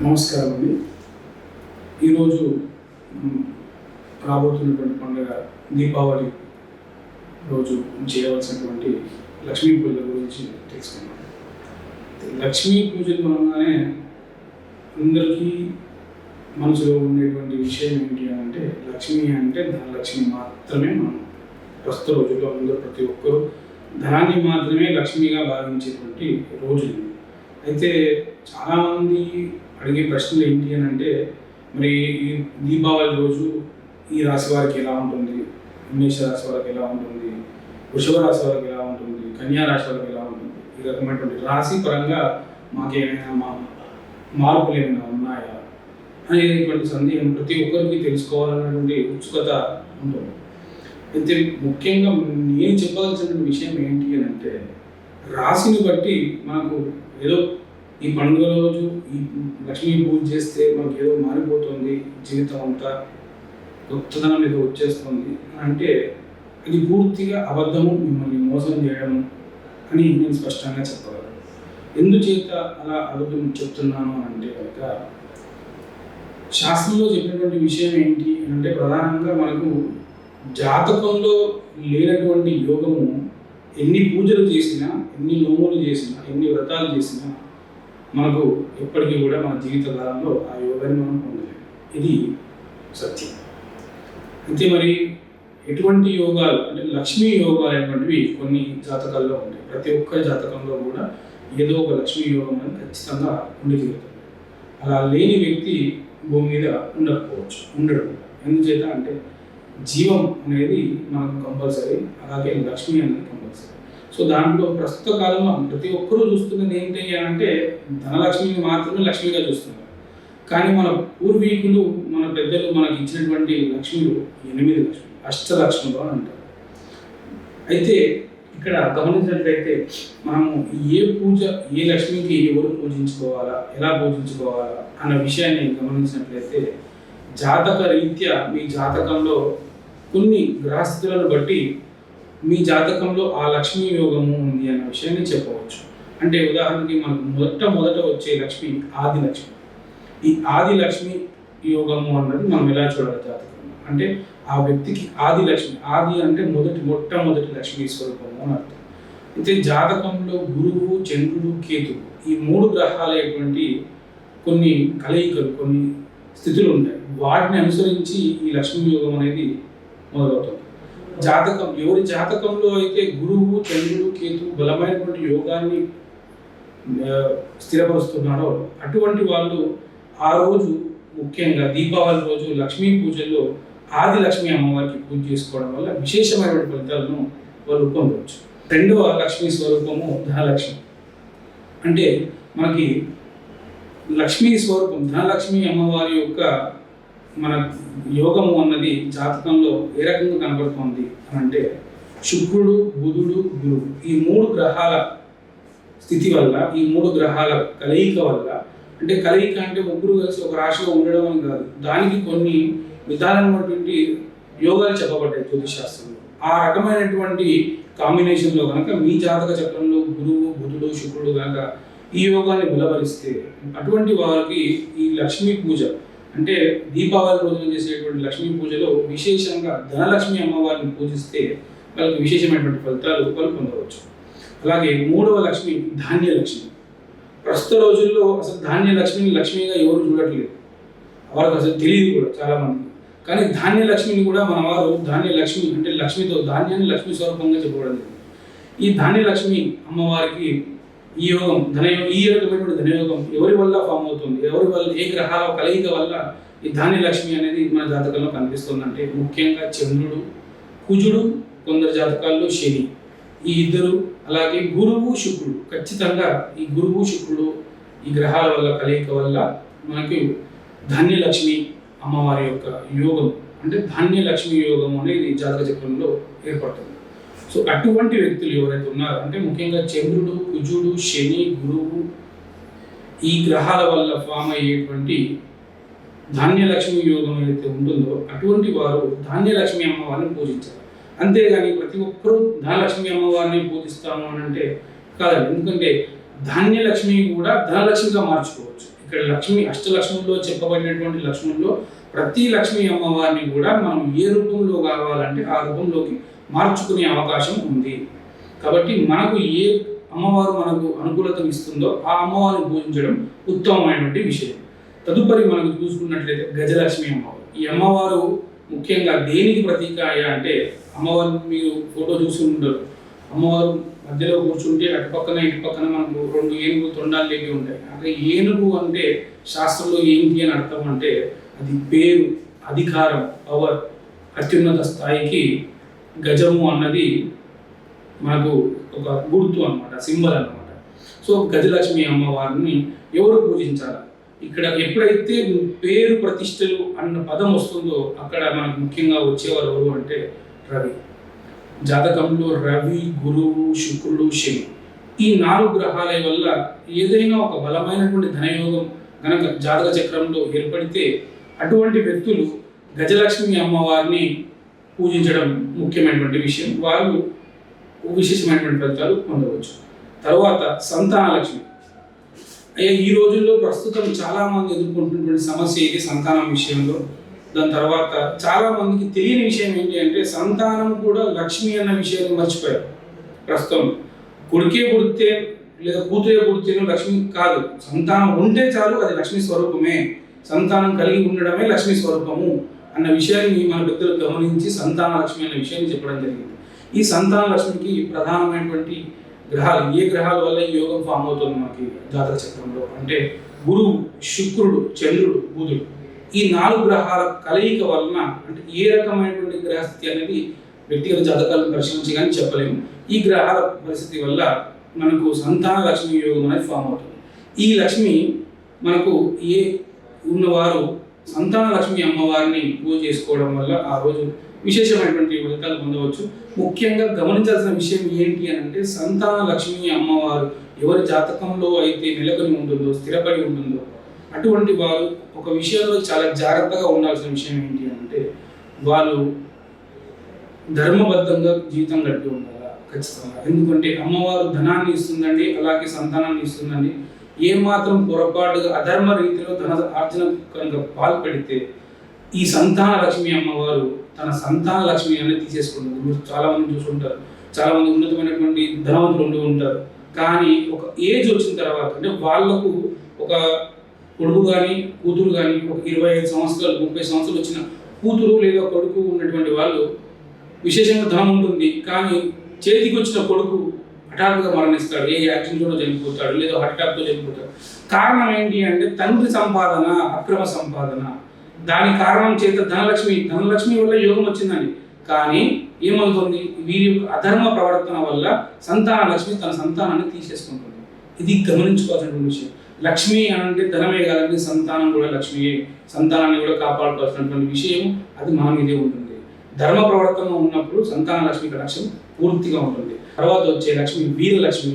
నమస్కారం అండి. ఈరోజు రాబోతున్నటువంటి పండుగ దీపావళి రోజు చేయవలసినటువంటి లక్ష్మీ పూజల గురించి తెలుసుకున్నాం. లక్ష్మీ పూజలు అనగానే అందరికీ మనసులో ఉండేటువంటి విషయం ఏంటి అంటే లక్ష్మి అంటే ధనలక్ష్మి మాత్రమే. మనం ప్రస్తుత రోజుల్లో అందరూ ప్రతి ఒక్కరూ ధనాన్ని మాత్రమే లక్ష్మిగా భావించేటువంటి రోజులు. అయితే చాలామంది అడిగే ప్రశ్నలు ఏంటి అని అంటే, మరి ఈ దీపావళి రోజు ఈ రాశి వారికి ఎలా ఉంటుంది, మేష రాశి వారికి ఎలా ఉంటుంది, వృషభ రాశి వారికి ఎలా ఉంటుంది, కన్యా రాశి వారికి ఎలా ఉంటుంది, ఈ రకమైనటువంటి రాశి పరంగా మాకేమైనా మార్పులు ఏమైనా ఉన్నాయా అనేటువంటి సందేహం ప్రతి ఒక్కరికి తెలుసుకోవాలన్నటువంటి ఉత్సుకత ఉంటుంది. అయితే ముఖ్యంగా నేను చెప్పవలసినటువంటి విషయం ఏంటి అని అంటే, రాశిని బట్టి మనకు ఏదో ఈ పండుగ రోజు ఈ లక్ష్మీ పూజ చేస్తే మనకి ఏదో మారిపోతుంది, జీవితం అంతా కొత్తదనం ఏదో వచ్చేస్తుంది అంటే ఇది పూర్తిగా అబద్ధము, మిమ్మల్ని మోసం చేయడము అని నేను స్పష్టంగా చెప్పగలను. ఎందుచేత అలా అబద్ధం చెప్తున్నాను అంటే కనుక, శాస్త్రంలో చెప్పినటువంటి విషయం ఏంటి అంటే ప్రధానంగా మనకు జాతకంలో లేనటువంటి యోగము ఎన్ని పూజలు చేసినా, ఎన్ని నోములు చేసినా, ఎన్ని వ్రతాలు చేసినా మనకు ఎప్పటికీ కూడా మన జీవితకాలంలో ఆ యోగాన్ని మనం పొందలేము. ఇది సత్యం. అయితే మరి ఎటువంటి యోగాలు అంటే లక్ష్మీ యోగాలు అనేటువంటివి కొన్ని జాతకాల్లో ఉంటాయి. ప్రతి ఒక్క జాతకంలో కూడా ఏదో ఒక లక్ష్మీ యోగం అనేది ఖచ్చితంగా ఉండి తీరుతుంది. అలా లేని వ్యక్తి భూమి మీద ఉండడం. ఎందుచేత అంటే జీవం అనేది మనకు కంపల్సరీ, అలాగే లక్ష్మి అనేది కంపల్సరీ. సో దాంట్లో ప్రస్తుత కాలంలో ప్రతి ఒక్కరూ చూస్తున్నది ఏంటి అంటే ధనలక్ష్మిని మాత్రమే లక్ష్మిగా చూస్తున్నారు. కానీ మన పూర్వీకులు, మన పెద్దలు మనకి ఇచ్చినటువంటి లక్ష్మిలు 8 లక్ష్మి, అష్టలక్ష్ములు అని అంటారు. అయితే ఇక్కడ గమనించినట్లయితే మనము ఏ పూజ, ఏ లక్ష్మికి ఎవరు పూజించుకోవాలా, ఎలా పూజించుకోవాలా అన్న విషయాన్ని గమనించినట్లయితే జాతక రీత్యా మీ జాతకంలో కొన్ని గ్రహస్థితులను బట్టి మీ జాతకంలో ఆ లక్ష్మీ యోగము ఉంది అన్న విషయాన్ని చెప్పవచ్చు. అంటే ఉదాహరణకి మనకు మొదట వచ్చే లక్ష్మి ఆది లక్ష్మి. ఈ ఆది లక్ష్మి యోగము అన్నది మనం ఎలా చూడాలి జాతకంలో అంటే ఆ వ్యక్తికి ఆది లక్ష్మి, ఆది అంటే మొట్టమొదటి లక్ష్మీ స్వరూపము అని అర్థం. అయితే జాతకంలో గురువు, చంద్రుడు, కేతువు ఈ 3 గ్రహాలైనటువంటి కొన్ని కలయికలు, కొన్ని స్థితులు ఉంటాయి. వాటిని అనుసరించి ఈ లక్ష్మీ యోగం అనేది మొదలవుతుంది. ఎవరి జాతకంలో అయితే గురువు, చంద్రుడు, కేతు బలమైనటువంటి యోగాన్ని స్థిరపరుస్తున్నాడో అటువంటి వాళ్ళు ఆ రోజు ముఖ్యంగా దీపావళి రోజు లక్ష్మీ పూజల్లో ఆది లక్ష్మీ అమ్మవారికి పూజ చేసుకోవడం వల్ల విశేషమైనటువంటి ఫలితాలను వాళ్ళు పొందవచ్చు. రెండవ లక్ష్మీ స్వరూపము ధనలక్ష్మి. అంటే మనకి లక్ష్మీ స్వరూపం ధనలక్ష్మి అమ్మవారి యొక్క మన యోగము అన్నది జాతకంలో ఏ రకంగా కనబడుతుంది అని అంటే శుక్రుడు, బుధుడు, గురువు ఈ 3 గ్రహాల స్థితి వల్ల, ఈ 3 గ్రహాల కలయిక వల్ల, అంటే కలయిక అంటే ముగ్గురు కలిసి ఒక రాశిలో ఉండడం అని కాదు, దానికి కొన్ని విధానమైనటువంటి యోగాలు చెప్పబడ్డాయి జ్యోతిషాస్త్రంలో. ఆ రకమైనటువంటి కాంబినేషన్లో కనుక మీ జాతక చక్రంలో గురువు, బుధుడు, శుక్రుడు కనుక ఈ యోగాన్ని బలపరిస్తే అటువంటి వారికి ఈ లక్ష్మీ పూజ అంటే దీపావళి రోజున చేసేటువంటి లక్ష్మీ పూజలో విశేషంగా ధనలక్ష్మి అమ్మవారిని పూజిస్తే వాళ్ళకి విశేషమైనటువంటి ఫలితాలు వాళ్ళు పొందవచ్చు. అలాగే 3వ లక్ష్మి ధాన్యలక్ష్మి. ప్రస్తుత రోజుల్లో అసలు ధాన్యలక్ష్మిని లక్ష్మిగా ఎవరు చూడట్లేదు, వారికి అసలు తెలియదు కూడా చాలామంది. కానీ ధాన్యలక్ష్మిని కూడా మన వారు ధాన్యలక్ష్మి అంటే లక్ష్మితో ధాన్యాన్ని లక్ష్మీ స్వరూపంగా చెప్పబడింది. ఈ ధాన్యలక్ష్మి అమ్మవారికి ఈ యోగం ఈ రకమైనటువంటి ధనయోగం ఎవరి వల్ల ఫామ్ అవుతుంది, ఎవరి వల్ల, ఏ గ్రహాల కలయిక వల్ల ఈ ధాన్యలక్ష్మి అనేది మన జాతకంలో కనిపిస్తుందంటే ముఖ్యంగా చంద్రుడు, కుజుడు, కొందరు జాతకాల్లో శని, ఈ ఇద్దరు, అలాగే గురువు, శుక్రుడు. ఖచ్చితంగా ఈ గురువు, శుక్రుడు ఈ గ్రహాల వల్ల కలయిక వల్ల మనకి ధాన్యలక్ష్మి అమ్మవారి యొక్క యోగం అంటే ధాన్యలక్ష్మి యోగం అనేది జాతక చక్రంలో ఏర్పడుతుంది. సో అటువంటి వ్యక్తులు ఎవరైతే ఉన్నారో అంటే ముఖ్యంగా చంద్రుడు, కుజుడు, శని, గురువు ఈ గ్రహాల వల్ల ఫామ్ అయ్యేటువంటి ధాన్యలక్ష్మి యోగం ఏదైతే ఉంటుందో అటువంటి వారు ధాన్యలక్ష్మి అమ్మవారిని పూజించాలి. అంతేగాని ప్రతి ఒక్కరూ ధనలక్ష్మి అమ్మవారిని పూజిస్తాము అని అంటే కాదండి. ఎందుకంటే ధాన్యలక్ష్మి కూడా ధనలక్ష్మిగా మార్చుకోవచ్చు. ఇక్కడ ఇక్కడ లక్ష్మి అష్టలక్ష్ముల్లో చెప్పబడినటువంటి లక్ష్ముల్లో ప్రతి లక్ష్మీ అమ్మవారిని కూడా మనం ఏ రూపంలో కావాలంటే ఆ రూపంలోకి మార్చుకునే అవకాశం ఉంది. కాబట్టి మనకు ఏ అమ్మవారు మనకు అనుకూలతను ఇస్తుందో ఆ అమ్మవారిని పూజించడం ఉత్తమమైనటువంటి విషయం. తదుపరి మనకు చూసుకున్నట్లయితే గజలక్ష్మి అమ్మవారు. ఈ అమ్మవారు ముఖ్యంగా దేనికి ప్రతీకాయ అంటే, అమ్మవారిని మీరు ఫోటో చూసి ఉండరు, అమ్మవారు మధ్యలో కూర్చుంటే అటు పక్కన ఇటు పక్కన మనకు 2 ఏనుగు తొండాలు లేవి ఉంటాయి. అక్కడ ఏనుగు అంటే శాస్త్రంలో ఏంటి అని అర్థం అంటే అది పేరు, అధికారం, పవర్, అత్యున్నత స్థాయికి గజము అన్నది మనకు ఒక గుర్తు అనమాట, సింబల్ అనమాట. సో గజలక్ష్మి అమ్మవారిని ఎవరు పూజించాలి? ఇక్కడ ఎప్పుడైతే పేరు ప్రతిష్టలు అన్న పదం వస్తుందో అక్కడ మనకు ముఖ్యంగా వచ్చేవారు ఎవరు అంటే రవి. జాతకంలో రవి, గురువు, శుక్రుడు, శని ఈ 4 గ్రహాల వల్ల ఏదైనా ఒక బలమైనటువంటి ధనయోగం కనుక జాతక చక్రంలో ఏర్పడితే అటువంటి వ్యక్తులు గజలక్ష్మి అమ్మవారిని పూజించడం ముఖ్యమైనటువంటి విషయం. వాళ్ళు విశేషమైనటువంటి ఫలితాలు పొందవచ్చు. తర్వాత సంతానలక్ష్మి. ఈ రోజుల్లో ప్రస్తుతం చాలామంది ఎదుర్కొంటున్నటువంటి సమస్య ఇది సంతానం విషయంలో. దాని తర్వాత చాలామందికి తెలియని విషయం ఏంటి అంటే సంతానం కూడా లక్ష్మి అన్న విషయాన్ని మర్చిపోయారు. ప్రస్తుతం కొడుకే పుడితే లేదా కూతురే పుడితేనో లక్ష్మి కాదు, సంతానం ఉంటే చాలు అది లక్ష్మీ స్వరూపమే, సంతానం కలిగి ఉండడమే లక్ష్మీ స్వరూపము అన్న విషయాన్ని మన పెద్దలు గమనించి సంతాన లక్ష్మి అనే విషయాన్ని చెప్పడం జరిగింది. ఈ సంతాన లక్ష్మికి ప్రధానమైనటువంటి గ్రహాలు, ఏ గ్రహాల వల్ల ఈ యోగం ఫామ్ అవుతుంది మనకి జాతక చక్రంలో అంటే గురువు, శుక్రుడు, చంద్రుడు, బుధుడు. ఈ 4 గ్రహాల కలయిక వలన అంటే ఏ రకమైనటువంటి గ్రహస్థితి అనేది వ్యక్తిగత జాతకాలను పరిశీలించి కానీ చెప్పలేము. ఈ గ్రహాల పరిస్థితి వల్ల మనకు సంతాన లక్ష్మి యోగం అనేది ఫామ్ అవుతుంది. ఈ లక్ష్మి మనకు ఏ ఉన్నవారు సంతాన లక్ష్మి అమ్మవారిని పూజ చేసుకోవడం వల్ల ఆ రోజు విశేషమైనటువంటి ఫలితాలు పొందవచ్చు. ముఖ్యంగా గమనించాల్సిన విషయం ఏంటి అని అంటే సంతాన లక్ష్మి అమ్మవారు ఎవరి జాతకంలో అయితే నెలకొని ఉంటుందో, స్థిరపడి ఉంటుందో అటువంటి వారు ఒక విషయంలో చాలా జాగ్రత్తగా ఉండాల్సిన విషయం ఏంటి అంటే వాళ్ళు ధర్మబద్ధంగా జీవితం గడిపి ఉండాలా ఖచ్చితంగా. ఎందుకంటే అమ్మవారు ధనాన్ని ఇస్తుందండి, అలాగే సంతానాన్ని ఇస్తుందండి. ఏమాత్రం పొరపాటుగా అధర్మ రీతిలో ధన ఆర్జన కనుక పాల్పడితే ఈ సంతాన లక్ష్మి అమ్మవారు తన సంతాన లక్ష్మి అనేది తీసేసుకుంటుంది. మీరు చాలామంది చూసుకుంటారు, చాలామంది ఉన్నతమైనటువంటి ధనవంతులు ఉండి ఉంటారు. కానీ ఒక ఏజ్ వచ్చిన తర్వాత అంటే వాళ్లకు ఒక కొడుకు కానీ కూతురు కానీ ఒక 25 సంవత్సరాలు 30 సంవత్సరాలు వచ్చిన కూతురు లేదా కొడుకు ఉన్నటువంటి వాళ్ళు విశేషంగా ధనం ఉంటుంది. కానీ చేతికి వచ్చిన కొడుకు హఠాత్తుగా మరణిస్తాడు, ఏ యాక్సిడెంట్లో చనిపోతాడు లేదా హార్ట్ అటాక్తో చనిపోతాడు. కారణం ఏంటి అంటే తండ్రి సంపాదన, అక్రమ సంపాదన. దాని కారణం చేత ధనలక్ష్మి వల్ల యోగం వచ్చిందండి. కానీ ఏమవుతుంది, వీరి యొక్క అధర్మ ప్రవర్తన వల్ల సంతాన లక్ష్మి తన సంతానాన్ని తీసేసుకుంటుంది. ఇది గమనించుకోవాల్సినటువంటి విషయం. లక్ష్మి అంటే ధనమే కాదండి, సంతానం కూడా లక్ష్మియే. సంతానాన్ని కూడా కాపాడుకోవాల్సినటువంటి విషయం అది మన మీదే ఉంటుంది. ధర్మ ప్రవర్తన ఉన్నప్పుడు సంతాన లక్ష్మి కటాక్షం పూర్తిగా ఉంటుంది. తర్వాత వచ్చే లక్ష్మి వీరలక్ష్మి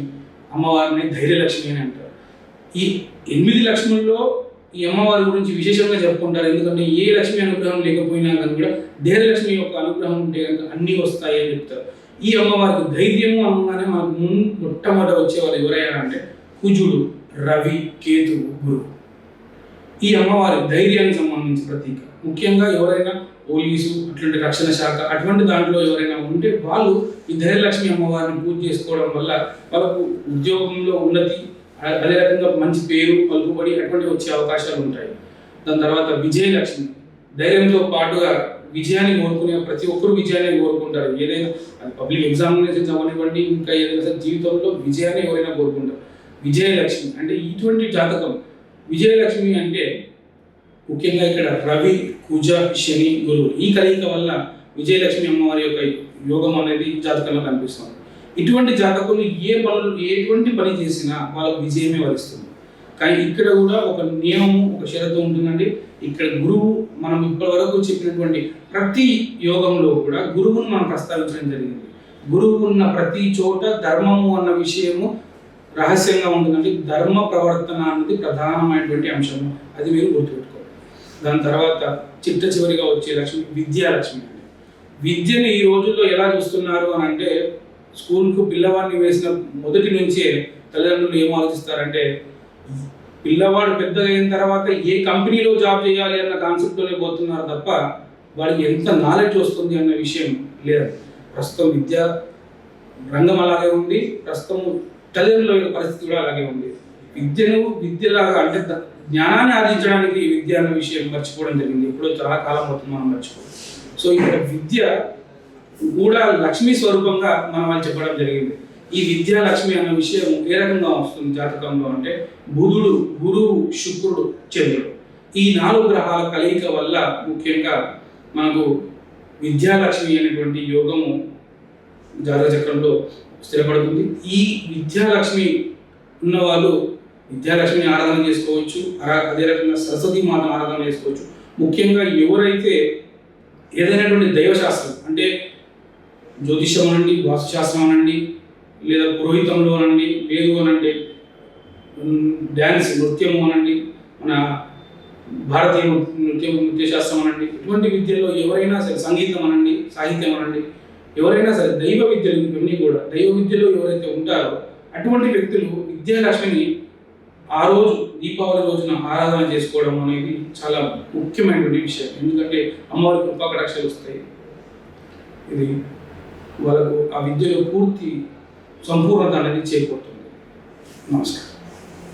అమ్మవారిని ధైర్యలక్ష్మి అని అంటారు. ఈ 8 లక్ష్ముల్లో ఈ అమ్మవారి గురించి విశేషంగా చెప్పుకుంటారు. ఎందుకంటే ఏ లక్ష్మి అనుగ్రహం లేకపోయినా కానీ కూడా ధైర్యలక్ష్మి యొక్క అనుగ్రహం ఉంటే కనుక అన్నీ వస్తాయి అని చెప్తారు. ఈ అమ్మవారికి ధైర్యము అనగానే మనకు మొట్టమొదట వచ్చేవాళ్ళు ఎవరైనా అంటే కుజుడు, రవి, కేతు, గురువు. ఈ అమ్మవారి ధైర్యానికి సంబంధించిన ప్రతీక. ముఖ్యంగా ఎవరైనా పోలీసు అట్లాంటి రక్షణ శాఖ అటువంటి దాంట్లో ఎవరైనా ఉంటే వాళ్ళు ఈ ధైర్యలక్ష్మి అమ్మవారిని పూజ చేసుకోవడం వల్ల వాళ్ళకు ఉద్యోగంలో ఉన్నతి, అదే రకంగా మంచి పేరు, పలుకుబడి అటువంటి వచ్చే అవకాశాలు ఉంటాయి. దాని తర్వాత విజయలక్ష్మి, ధైర్యంతో పాటుగా విజయాన్ని కోరుకునే ప్రతి ఒక్కరు విజయాన్ని కోరుకుంటారు. ఏదైనా అది పబ్లిక్ ఎగ్జామినేషన్స్ అవ్వనివ్వండి, ఇంకా ఏదైనా జీవితంలో విజయాన్ని ఎవరైనా కోరుకుంటారు. విజయలక్ష్మి అంటే ఇటువంటి జాతకం. విజయలక్ష్మి అంటే ముఖ్యంగా ఇక్కడ రవి, కుజ, శని, గురువు ఈ కలయిక వల్ల విజయలక్ష్మి అమ్మవారి యొక్క యోగం అనేది జాతకంలో కనిపిస్తుంది. ఇటువంటి జాతకులు ఎటువంటి పని చేసినా వాళ్ళకు విజయమే వరిస్తుంది. కానీ ఇక్కడ కూడా ఒక నియమము, ఒక షరతు ఉంటుందండి. ఇక్కడ గురువు మనం ఇప్పటి వరకు చెప్పినటువంటి ప్రతి యోగంలో కూడా గురువును మనం ప్రస్తావించడం జరిగింది. గురువు ఉన్న ప్రతి చోట ధర్మము అన్న విషయము రహస్యంగా ఉంటుందండి. ధర్మ ప్రవర్తన అనేది ప్రధానమైనటువంటి అంశము, అది మీరు గుర్తుపెట్టుకోవాలి. దాని తర్వాత చివరిగా వచ్చే లక్ష్మి విద్యాలక్ష్మి అండి. విద్యను ఈ రోజుల్లో ఎలా చూస్తున్నారు అని అంటే స్కూల్కు పిల్లవాడిని వేసిన మొదటి నుంచే తల్లిదండ్రులు ఏం ఆలోచిస్తారంటే పిల్లవాడు పెద్దగా అయిన తర్వాత ఏ కంపెనీలో జాబ్ చేయాలి అన్న కాన్సెప్ట్లోనే పోతున్నారు తప్ప వాడికి ఎంత నాలెడ్జ్ వస్తుంది అన్న విషయం లేదు. ప్రస్తుతం విద్యా రంగం అలాగే ఉంది, ప్రస్తుతం తల్లిదండ్రుల యొక్క పరిస్థితి కూడా అలాగే ఉంది. విద్యలాగా అంటే జ్ఞానాన్ని ఆర్జించడానికి విద్య అన్న విషయం మర్చిపోవడం జరిగింది. ఎప్పుడో చాలా కాలం అవుతుంది మనం మర్చిపోవడం. సో ఇక్కడ విద్య కూడా లక్ష్మీ స్వరూపంగా మనం వాళ్ళు చెప్పడం జరిగింది. ఈ విద్యా లక్ష్మి అన్న విషయం ఏ రకంగా వస్తుంది జాతకంలో అంటే బుధుడు, గురువు, శుక్రుడు, చంద్రుడు ఈ 4 గ్రహాల కలయిక వల్ల ముఖ్యంగా మనకు విద్యాలక్ష్మి అనేటువంటి యోగము జాతక చక్రంలో స్థిరపడుతుంది. ఈ విద్యాలక్ష్మి ఉన్నవాళ్ళు విద్యాలక్ష్మిని ఆరాధన చేసుకోవచ్చు, అదే రకంగా సరస్వతి మాత ఆరాధన చేసుకోవచ్చు. ముఖ్యంగా ఎవరైతే ఏదైనటువంటి దైవశాస్త్రం అంటే జ్యోతిషం అనండి, వాస్తుశాస్త్రం అనండి, లేదా పురోహితంలో అనండి, లేదు అనంటే డ్యాన్స్ నృత్యము అనండి, మన భారతీయ నృత్యశాస్త్రం అనండి, ఇటువంటి విద్యలో ఎవరైనా సరే సంగీతం అనండి, సాహిత్యం అనండి, ఎవరైనా సరే దైవ విద్యలు ఇవన్నీ కూడా దైవ విద్యలో ఎవరైతే ఉంటారో అటువంటి వ్యక్తులు విద్యాలక్ష్మిని ఆ రోజు దీపావళి రోజున ఆరాధన చేసుకోవడం అనేది చాలా ముఖ్యమైనటువంటి విషయం. ఎందుకంటే అమ్మవారి కృపా కటాక్షాలు వస్తాయి. ఇది వాళ్ళకు ఆ విద్యలో పూర్తి సంపూర్ణత అనేది చేకూరుతుంది. నమస్కారం.